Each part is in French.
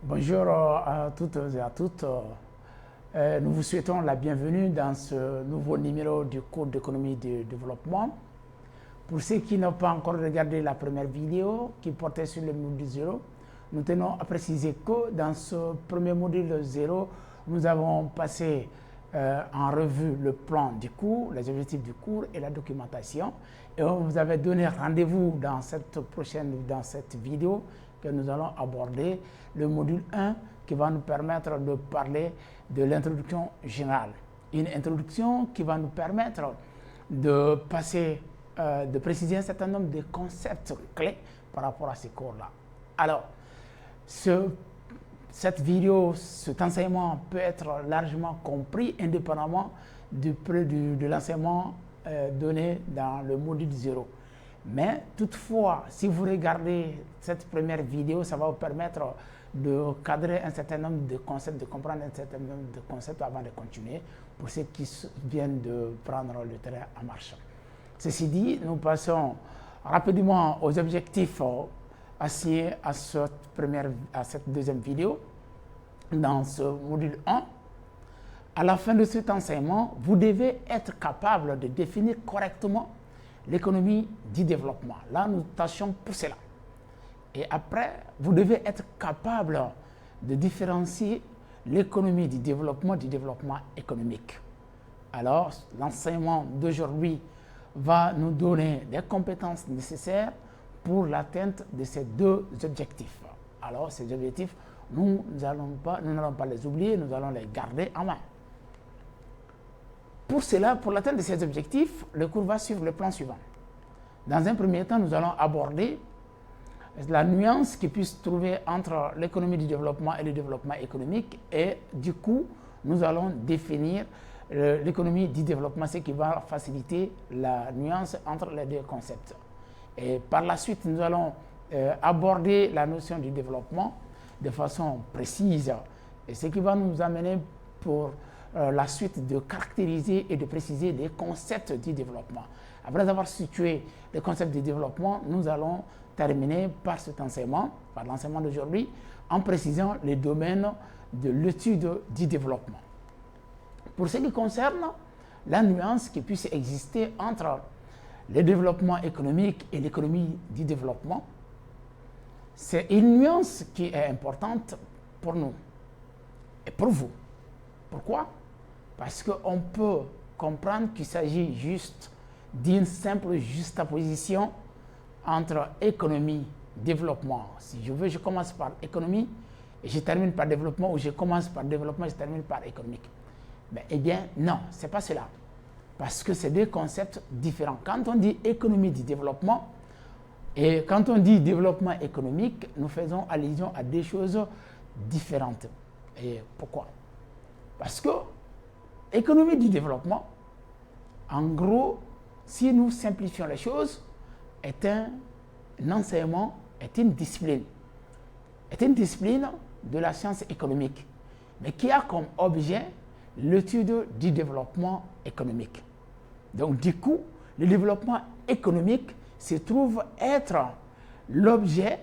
Bonjour à toutes et à toutes. Nous vous souhaitons la bienvenue dans ce nouveau numéro du cours d'économie de développement. Pour ceux qui n'ont pas encore regardé la première vidéo qui portait sur le module 0, nous tenons à préciser que dans ce premier module 0, nous avons passé en revue le plan du cours, les objectifs du cours et la documentation. Et on vous avait donné rendez-vous dans cette vidéo que nous allons aborder le module 1 qui va nous permettre de parler de l'introduction générale. Une introduction qui va nous permettre de préciser un certain nombre de concepts clés par rapport à ces cours-là. Alors, cette vidéo, cet enseignement peut être largement compris indépendamment de l'enseignement donné dans le module 0. Mais toutefois, si vous regardez cette première vidéo, ça va vous permettre de cadrer un certain nombre de concepts, de comprendre un certain nombre de concepts avant de continuer pour ceux qui viennent de prendre le terrain en marche. Ceci dit, nous passons rapidement aux objectifs assignés à cette deuxième vidéo. Dans ce module 1, à la fin de cet enseignement, vous devez être capable de définir correctement l'économie du développement. Là, nous tâchons pour cela. Et après, vous devez être capable de différencier l'économie du développement économique. Alors, l'enseignement d'aujourd'hui va nous donner des compétences nécessaires pour l'atteinte de ces deux objectifs. Alors, ces objectifs, nous n'allons pas les oublier, nous allons les garder en main. Pour cela, pour l'atteinte de ces objectifs, le cours va suivre le plan suivant. Dans un premier temps, nous allons aborder la nuance qui puisse trouver entre l'économie du développement et le développement économique. Et du coup, nous allons définir l'économie du développement, ce qui va faciliter la nuance entre les deux concepts. Et par la suite, nous allons aborder la notion du développement de façon précise. Et ce qui va nous amener pour la suite de caractériser et de préciser les concepts du développement. Après avoir situé les concepts du développement, nous allons terminer par cet enseignement, par l'enseignement d'aujourd'hui, en précisant les domaines de l'étude du développement. Pour ce qui concerne la nuance qui puisse exister entre le développement économique et l'économie du développement, c'est une nuance qui est importante pour nous et pour vous. Pourquoi? Parce qu'on peut comprendre qu'il s'agit juste d'une simple juxtaposition entre économie et développement. Si je veux, je commence par économie et je termine par développement, ou je commence par développement et je termine par économique. Eh bien, non, ce n'est pas cela. Parce que c'est deux concepts différents. Quand on dit économie du développement et quand on dit développement économique, nous faisons allusion à deux choses différentes. Et pourquoi? Parce que l'économie du développement, en gros, si nous simplifions les choses, est un enseignement, est une discipline de la science économique, mais qui a comme objet l'étude du développement économique. Donc, du coup, le développement économique se trouve être l'objet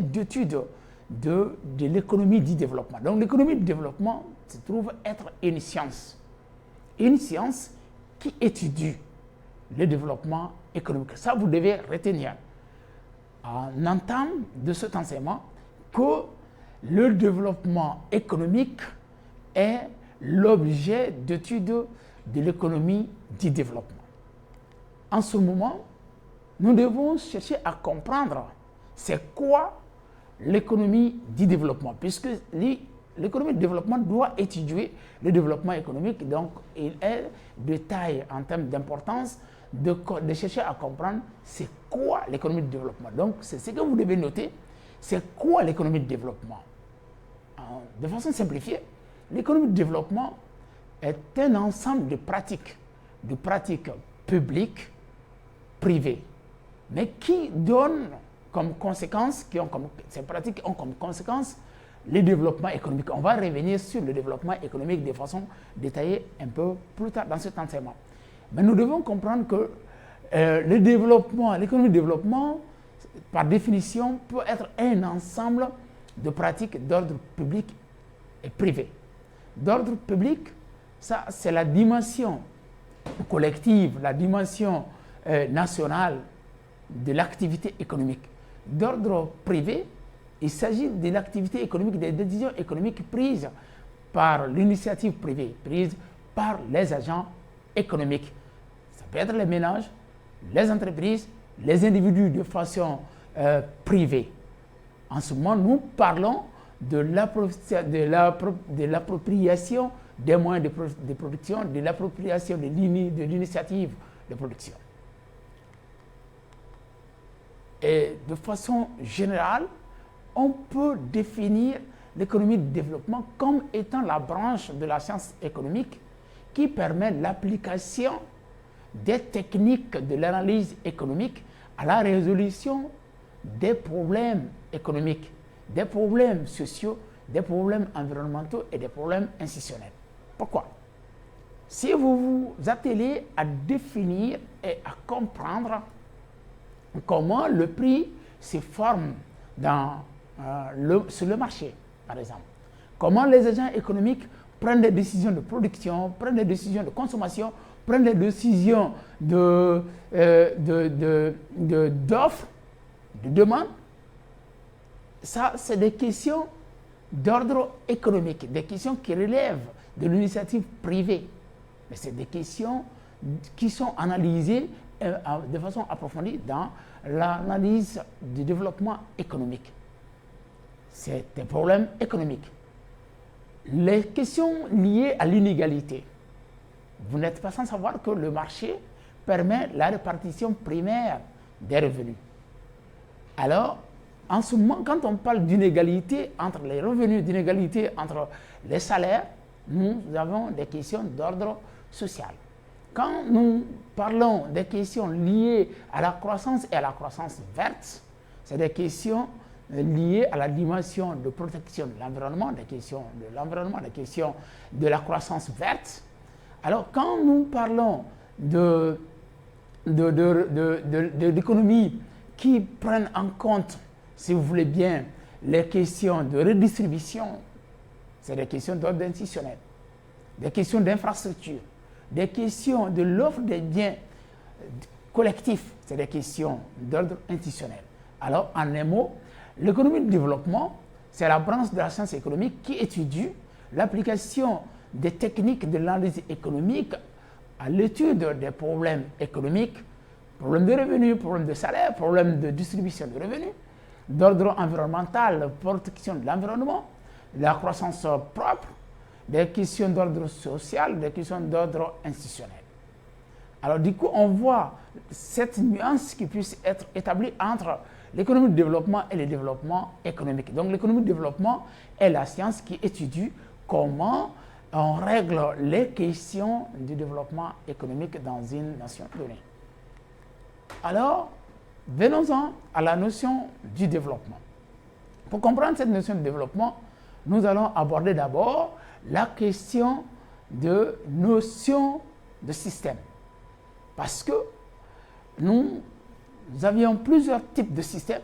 d'étude de l'économie du développement. Donc, l'économie du développement se trouve être une science qui étudie le développement économique. Ça, vous devez retenir en entame de cet enseignement que le développement économique est l'objet d'étude de l'économie du développement. En ce moment, nous devons chercher à comprendre c'est quoi l'économie du développement, puisque l'économie du développement doit étudier le développement économique, donc il est de taille en termes d'importance de chercher à comprendre c'est quoi l'économie du développement. Donc c'est ce que vous devez noter, c'est quoi l'économie du développement. De façon simplifiée, l'économie du développement est un ensemble de pratiques publiques, privées, mais qui donnent comme conséquence, ces pratiques ont comme conséquence le développement économique. On va revenir sur le développement économique de façon détaillée un peu plus tard dans cet enseignement. Mais nous devons comprendre que l'économie de développement, par définition, peut être un ensemble de pratiques d'ordre public et privé. D'ordre public, ça c'est la dimension collective, la dimension nationale de l'activité économique. D'ordre privé, il s'agit de l'activité économique, des décisions économiques prises par l'initiative privée, prises par les agents économiques. Ça peut être les ménages, les entreprises, les individus de façon privée. En ce moment, nous parlons de l'appropriation des moyens de production, de l'appropriation de l'initiative de production. Et de façon générale, on peut définir l'économie de développement comme étant la branche de la science économique qui permet l'application des techniques de l'analyse économique à la résolution des problèmes économiques, des problèmes sociaux, des problèmes environnementaux et des problèmes institutionnels. Pourquoi? Si vous vous attelez à définir et à comprendre comment le prix se forme sur le marché, par exemple, comment les agents économiques prennent des décisions de production, prennent des décisions de consommation, prennent des décisions d'offres, de demande, ça, c'est des questions d'ordre économique, des questions qui relèvent de l'initiative privée. Mais c'est des questions qui sont analysées de façon approfondie dans l'analyse du développement économique. C'est des problèmes économiques. Les questions liées à l'inégalité. Vous n'êtes pas sans savoir que le marché permet la répartition primaire des revenus. Alors, en ce moment, quand on parle d'inégalité entre les revenus, d'inégalité entre les salaires, nous avons des questions d'ordre social. Quand nous parlons des questions liées à la croissance et à la croissance verte, c'est des questions liées à la dimension de protection de l'environnement, des questions de l'environnement, des questions de la croissance verte. Alors, quand nous parlons d'économies qui prennent en compte, si vous voulez bien, les questions de redistribution, c'est des questions d'ordre institutionnel, des questions d'infrastructure, des questions de l'offre des biens collectifs, c'est des questions d'ordre institutionnel. Alors, en un mot, l'économie de développement, c'est la branche de la science économique qui étudie l'application des techniques de l'analyse économique à l'étude des problèmes économiques, problèmes de revenus, problèmes de salaire, problèmes de distribution de revenus, d'ordre environnemental, protection de l'environnement, la croissance propre, des questions d'ordre social, des questions d'ordre institutionnel. Alors du coup, on voit cette nuance qui puisse être établie entre l'économie de développement et le développement économique. Donc l'économie de développement est la science qui étudie comment on règle les questions du développement économique dans une nation donnée. Alors, venons-en à la notion du développement. Pour comprendre cette notion de développement, nous allons aborder d'abord la question de notion de système. Parce que nous avions plusieurs types de systèmes.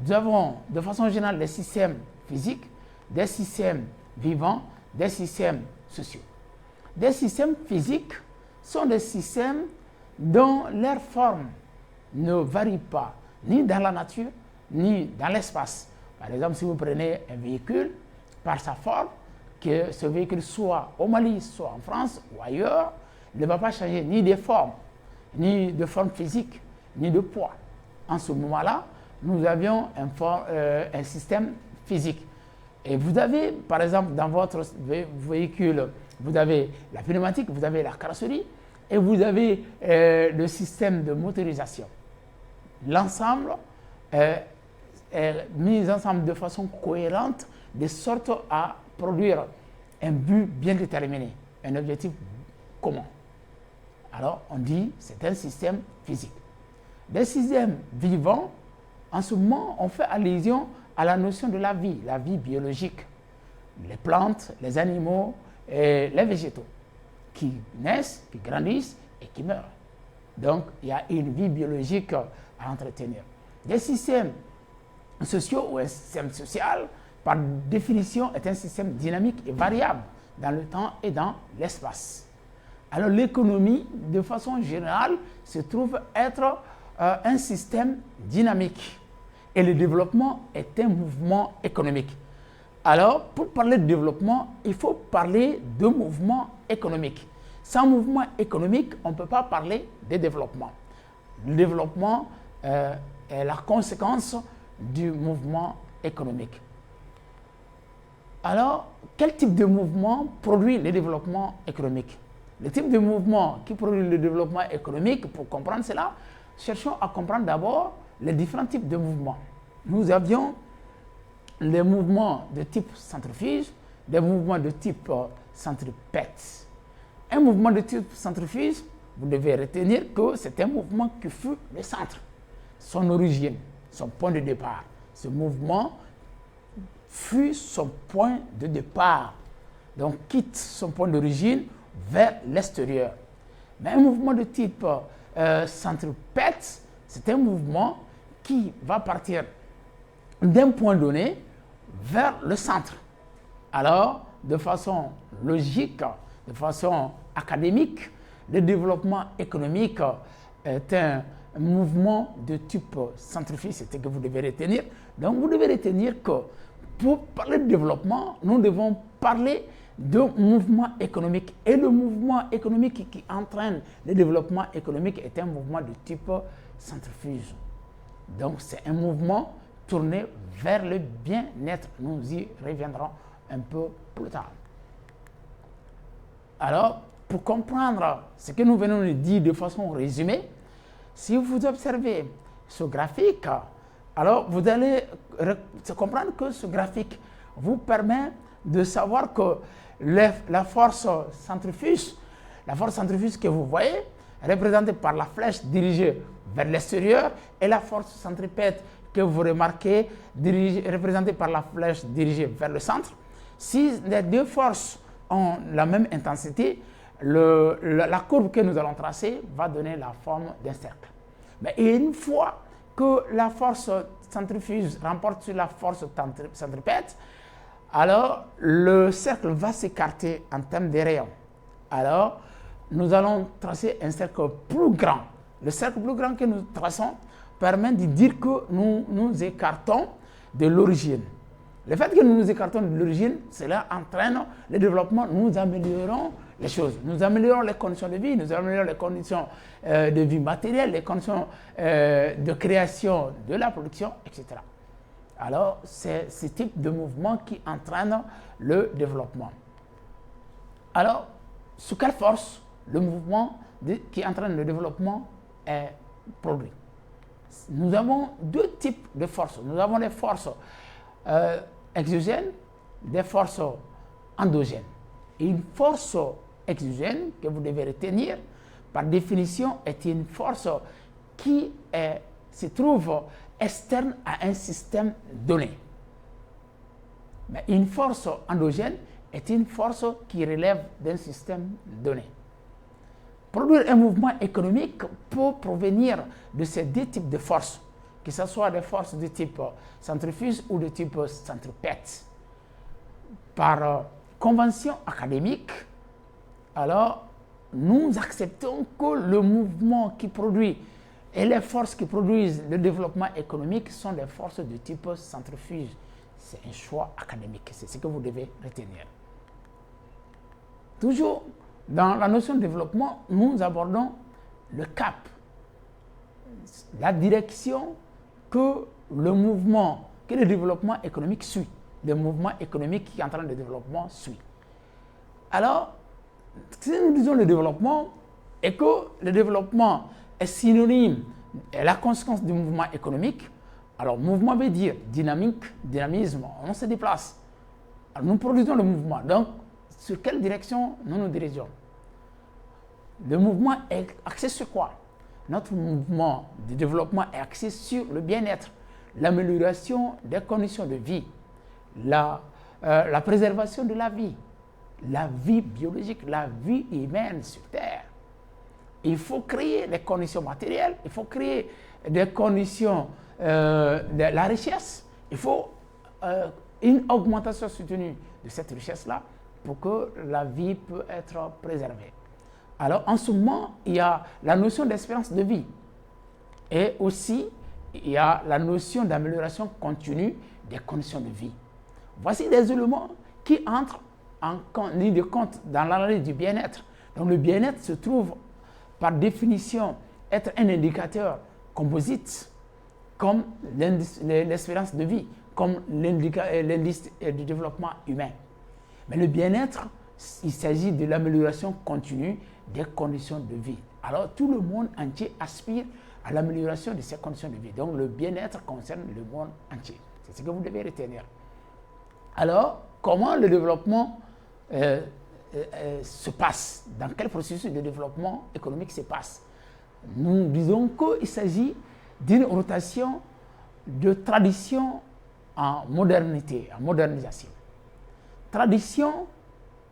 Nous avons de façon générale des systèmes physiques, des systèmes vivants, des systèmes sociaux. Des systèmes physiques sont des systèmes dont leur forme ne varie pas ni dans la nature, ni dans l'espace. Par exemple, si vous prenez un véhicule, par sa forme, que ce véhicule soit au Mali, soit en France ou ailleurs, ne va pas changer ni de forme physique, ni de poids. En ce moment-là, nous avions un système physique. Et vous avez, par exemple, dans votre véhicule, vous avez la pneumatique, vous avez la carrosserie, et vous avez le système de motorisation. L'ensemble est mis ensemble de façon cohérente, de sorte à produire un but bien déterminé, un objectif commun. Alors, on dit que c'est un système physique. Des systèmes vivants, en ce moment, on fait allusion à la notion de la vie biologique. Les plantes, les animaux et les végétaux qui naissent, qui grandissent et qui meurent. Donc, il y a une vie biologique à entretenir. Des systèmes social ou un système social, par définition, est un système dynamique et variable dans le temps et dans l'espace. Alors l'économie, de façon générale, se trouve être un système dynamique. Et le développement est un mouvement économique. Alors, pour parler de développement, il faut parler de mouvement économique. Sans mouvement économique, on ne peut pas parler de développement. Le développement est la conséquence du mouvement économique. Alors, quel type de mouvement produit le développement économique? Le type de mouvement qui produit le développement économique, pour comprendre cela, cherchons à comprendre d'abord les différents types de mouvements. Nous avions les mouvements de type centrifuge, des mouvements de type centripète. Un mouvement de type centrifuge, vous devez retenir que c'est un mouvement qui fut le centre, son origine, son point de départ. Ce mouvement fut son point de départ, donc quitte son point d'origine vers l'extérieur. Mais un mouvement de type centripète, c'est un mouvement qui va partir d'un point donné vers le centre. Alors, de façon logique, de façon académique, le développement économique est un mouvement de type centrifuge, c'est ce que vous devez retenir. Donc, vous devez retenir que pour parler de développement, nous devons parler de mouvement économique. Et le mouvement économique qui entraîne le développement économique est un mouvement de type centrifuge. Donc, c'est un mouvement tourné vers le bien-être. Nous y reviendrons un peu plus tard. Alors, pour comprendre ce que nous venons de dire de façon résumée, si vous observez ce graphique, alors vous allez comprendre que ce graphique vous permet de savoir que la force centrifuge que vous voyez, représentée par la flèche dirigée vers l'extérieur, et la force centripète que vous remarquez, représentée par la flèche dirigée vers le centre. Si les deux forces ont la même intensité, la courbe que nous allons tracer va donner la forme d'un cercle. Mais une fois que la force centrifuge remporte sur la force centripète, alors le cercle va s'écarter en termes de rayons. Alors, nous allons tracer un cercle plus grand. Le cercle plus grand que nous traçons permet de dire que nous nous écartons de l'origine. Le fait que nous nous écartons de l'origine, cela entraîne le développement. Nous améliorons les choses. Nous améliorons les conditions de vie, nous améliorons les conditions de vie matérielle, les conditions de création de la production, etc. Alors, c'est ce type de mouvement qui entraîne le développement. Alors, sous quelle force le mouvement qui entraîne le développement est produit? Nous avons deux types de forces. Nous avons les forces exogènes, des forces endogènes. Et une force exogène que vous devez retenir, par définition, est une force qui se trouve externe à un système donné. Mais une force endogène est une force qui relève d'un système donné. Produire un mouvement économique peut provenir de ces deux types de forces, que ce soit des forces de type centrifuge ou de type centripète. Par convention académique, alors nous acceptons que le mouvement qui produit et les forces qui produisent le développement économique sont des forces de type centrifuge. C'est un choix académique, c'est ce que vous devez retenir. Toujours dans la notion de développement, nous abordons le cap, la direction que le développement économique suit, le mouvement économique qui est en train de développement suit. Alors, si nous disons le développement, et que le développement est synonyme et la conséquence du mouvement économique, alors mouvement veut dire dynamique, dynamisme, on se déplace. Alors, nous produisons le mouvement. Donc, sur quelle direction nous nous dirigeons? Le mouvement est axé sur quoi? Notre mouvement de développement est axé sur le bien-être, l'amélioration des conditions de vie, la préservation de la vie biologique, la vie humaine sur Terre. Il faut créer les conditions matérielles, il faut créer des conditions de la richesse, Il faut une augmentation soutenue de cette richesse-là pour que la vie puisse être préservée. Alors, en ce moment, il y a la notion d'espérance de vie et aussi il y a la notion d'amélioration continue des conditions de vie. Voici des éléments qui entrent en ligne de compte dans l'analyse du bien-être. Donc, le bien-être se trouve par définition être un indicateur composite comme l'espérance de vie, comme l'indice du développement humain. Mais le bien-être, il s'agit de l'amélioration continue des conditions de vie. Alors, tout le monde entier aspire à l'amélioration de ces conditions de vie. Donc, le bien-être concerne le monde entier. C'est ce que vous devez retenir. Alors, comment le développement se passe? Dans quel processus de développement économique se passe? Nous disons qu'il s'agit d'une rotation de tradition en modernité, en modernisation. Tradition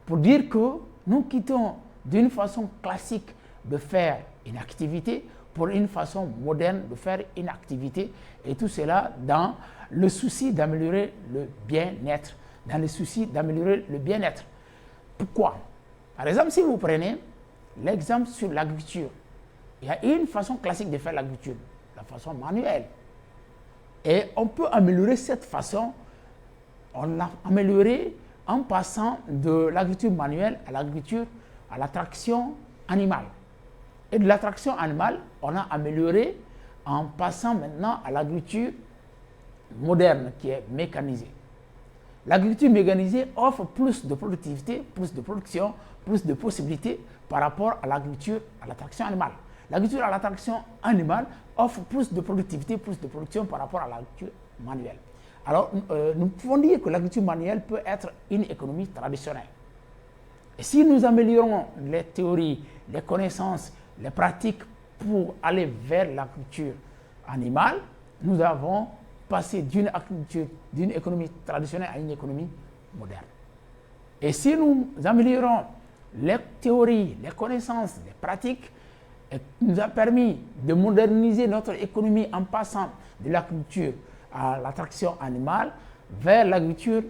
pour dire que nous quittons d'une façon classique de faire une activité pour une façon moderne de faire une activité, et tout cela dans le souci d'améliorer le bien-être, dans le souci d'améliorer le bien-être. Pourquoi? Par exemple, si vous prenez l'exemple sur l'agriculture, il y a une façon classique de faire l'agriculture, la façon manuelle. Et on peut améliorer cette façon, on l'a améliorée en passant de l'agriculture manuelle à l'agriculture, à la traction animale. Et de la traction animale, on a amélioré en passant maintenant à l'agriculture moderne qui est mécanisée. L'agriculture mécanisée offre plus de productivité, plus de production, plus de possibilités par rapport à l'agriculture à la traction animale. L'agriculture à la traction animale offre plus de productivité, plus de production par rapport à l'agriculture manuelle. Alors, nous pouvons dire que l'agriculture manuelle peut être une économie traditionnelle. Et si nous améliorons les théories, les connaissances, les pratiques pour aller vers l'agriculture animale, nous avons passé d'une économie traditionnelle à une économie moderne. Et si nous améliorons les théories, les connaissances, les pratiques, nous a permis de moderniser notre économie en passant de l'agriculture à la traction animale vers l'agriculture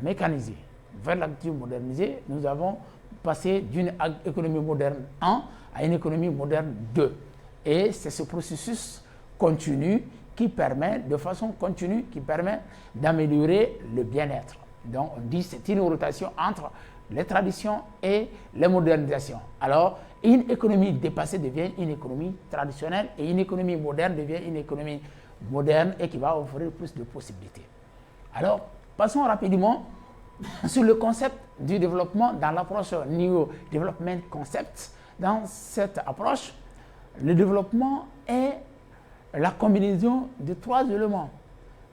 mécanisée. Vers l'agriculture modernisée, nous avons passé d'une économie moderne 1 à une économie moderne 2. Et c'est ce processus continu qui permet, de façon continue, qui permet d'améliorer le bien-être. Donc on dit que c'est une rotation entre les traditions et les modernisations. Alors, une économie dépassée devient une économie traditionnelle et une économie moderne devient une économie moderne et qui va offrir plus de possibilités. Alors, passons rapidement sur le concept du développement dans l'approche New Development Concept. Dans cette approche, le développement est la combinaison de 3 éléments.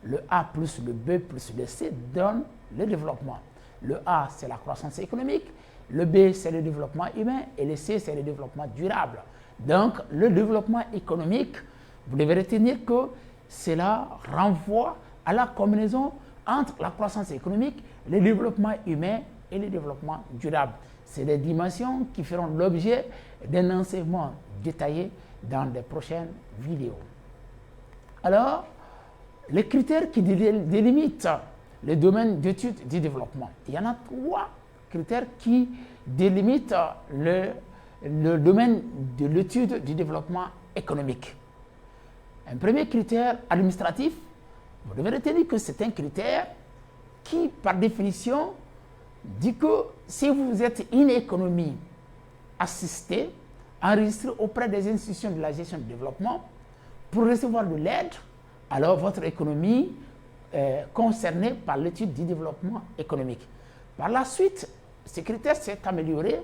Le A plus le B plus le C donne le développement. Le A, c'est la croissance économique, le B, c'est le développement humain et le C, c'est le développement durable. Donc, le développement économique, vous devez retenir que cela renvoie à la combinaison entre la croissance économique, le développement humain et le développement durable. C'est des dimensions qui feront l'objet d'un enseignement détaillé dans les prochaines vidéos. Alors, les critères qui délimitent le domaine d'étude du développement. Il y en a 3 critères qui délimitent le domaine de l'étude du développement économique. Un premier critère administratif, vous devez retenir que c'est un critère qui, par définition, dit que si vous êtes une économie assistée, enregistrée auprès des institutions de la gestion du développement, pour recevoir de l'aide, alors votre économie est concernée par l'étude du développement économique. Par la suite, ce critère s'est amélioré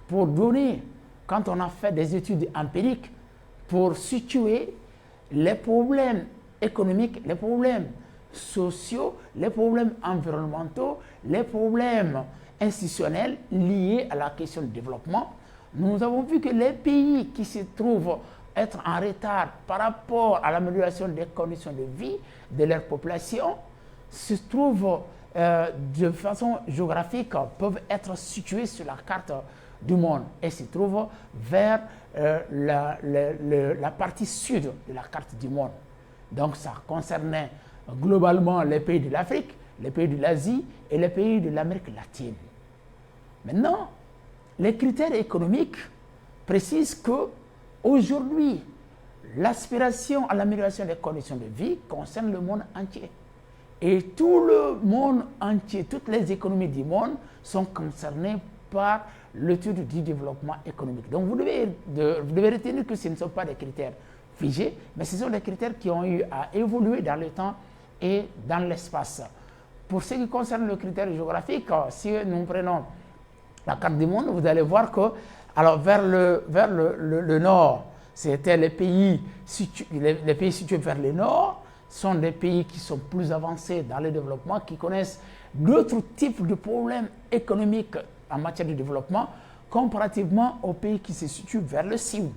pour donner, quand on a fait des études empiriques, pour situer les problèmes économiques, les problèmes sociaux, les problèmes environnementaux, les problèmes institutionnels liés à la question du développement. Nous avons vu que les pays qui se trouvent être en retard par rapport à l'amélioration des conditions de vie de leur population se trouvent de façon géographique, peuvent être situés sur la carte du monde et se trouvent vers la partie sud de la carte du monde. Donc ça concernait globalement les pays de l'Afrique, les pays de l'Asie et les pays de l'Amérique latine. Maintenant, les critères économiques précisent qu'aujourd'hui, l'aspiration à l'amélioration des conditions de vie concerne le monde entier. Et tout le monde entier, toutes les économies du monde sont concernées par l'étude du développement économique. Donc vous devez retenir que ce ne sont pas des critères figés, mais ce sont des critères qui ont eu à évoluer dans le temps et dans l'espace. Pour ce qui concerne le critère géographique, si nous prenons la carte du monde, vous allez voir que alors vers le nord, c'était les pays situés vers le nord, sont des pays qui sont plus avancés dans le développement, qui connaissent d'autres types de problèmes économiques en matière de développement, comparativement aux pays qui se situent vers le sud.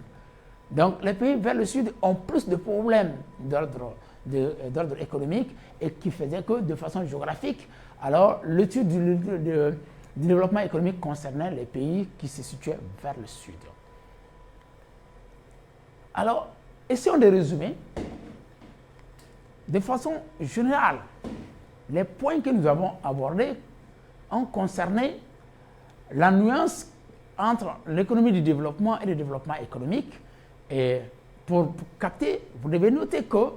Donc les pays vers le sud ont plus de problèmes d'ordre économique et qui faisait que de façon géographique, alors l'étude du développement économique concernait les pays qui se situaient vers le sud. Alors, essayons de résumer de façon générale. Les points que nous avons abordés ont concerné la nuance entre l'économie du développement et le développement économique. Et pour capter, vous devez noter que,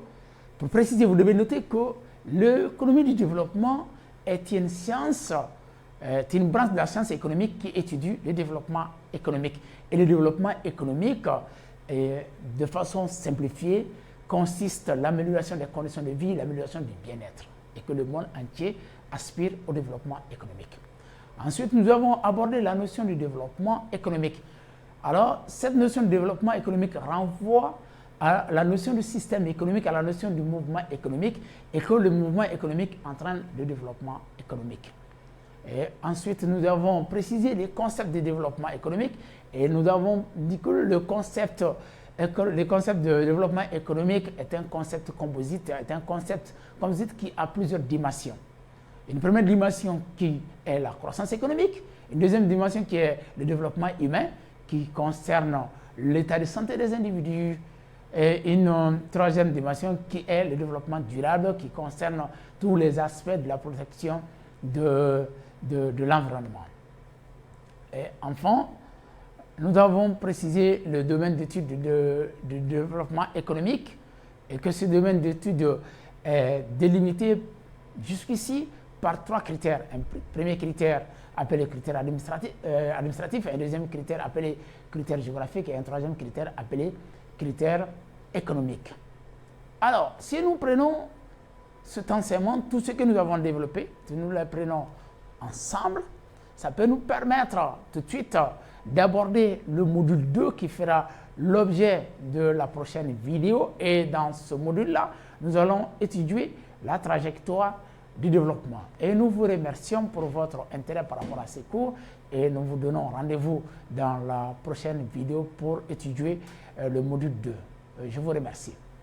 pour préciser, vous devez noter que l'économie du développement est une science, est une branche de la science économique qui étudie le développement économique. Et le développement économique, de façon simplifiée, consiste à l'amélioration des conditions de vie, l'amélioration du bien-être, et que le monde entier aspire au développement économique. Ensuite, nous avons abordé la notion du développement économique. Alors, cette notion de développement économique renvoie à la notion du système économique, à la notion du mouvement économique, et que le mouvement économique entraîne le développement économique. Et ensuite, nous avons précisé les concepts de développement économique, et nous avons dit que le concept de développement économique est un concept composite, qui a plusieurs dimensions. Une première dimension qui est la croissance économique, une deuxième dimension qui est le développement humain, qui concerne l'état de santé des individus, et une troisième dimension qui est le développement durable, qui concerne tous les aspects de la protection de l'environnement. Et enfin, nous avons précisé le domaine d'étude du développement économique et que ce domaine d'étude est délimité jusqu'ici par trois critères. Un premier critère appelé critère administratif, un deuxième critère appelé critère géographique et un troisième critère appelé critère économique. Alors, si nous prenons cet enseignement, tout ce que nous avons développé, si nous le prenons ensemble, ça peut nous permettre tout de suite d'aborder le module 2 qui fera l'objet de la prochaine vidéo. Et dans ce module-là, nous allons étudier la trajectoire du développement. Et nous vous remercions pour votre intérêt par rapport à ces cours et nous vous donnons rendez-vous dans la prochaine vidéo pour étudier le module 2. Je vous remercie.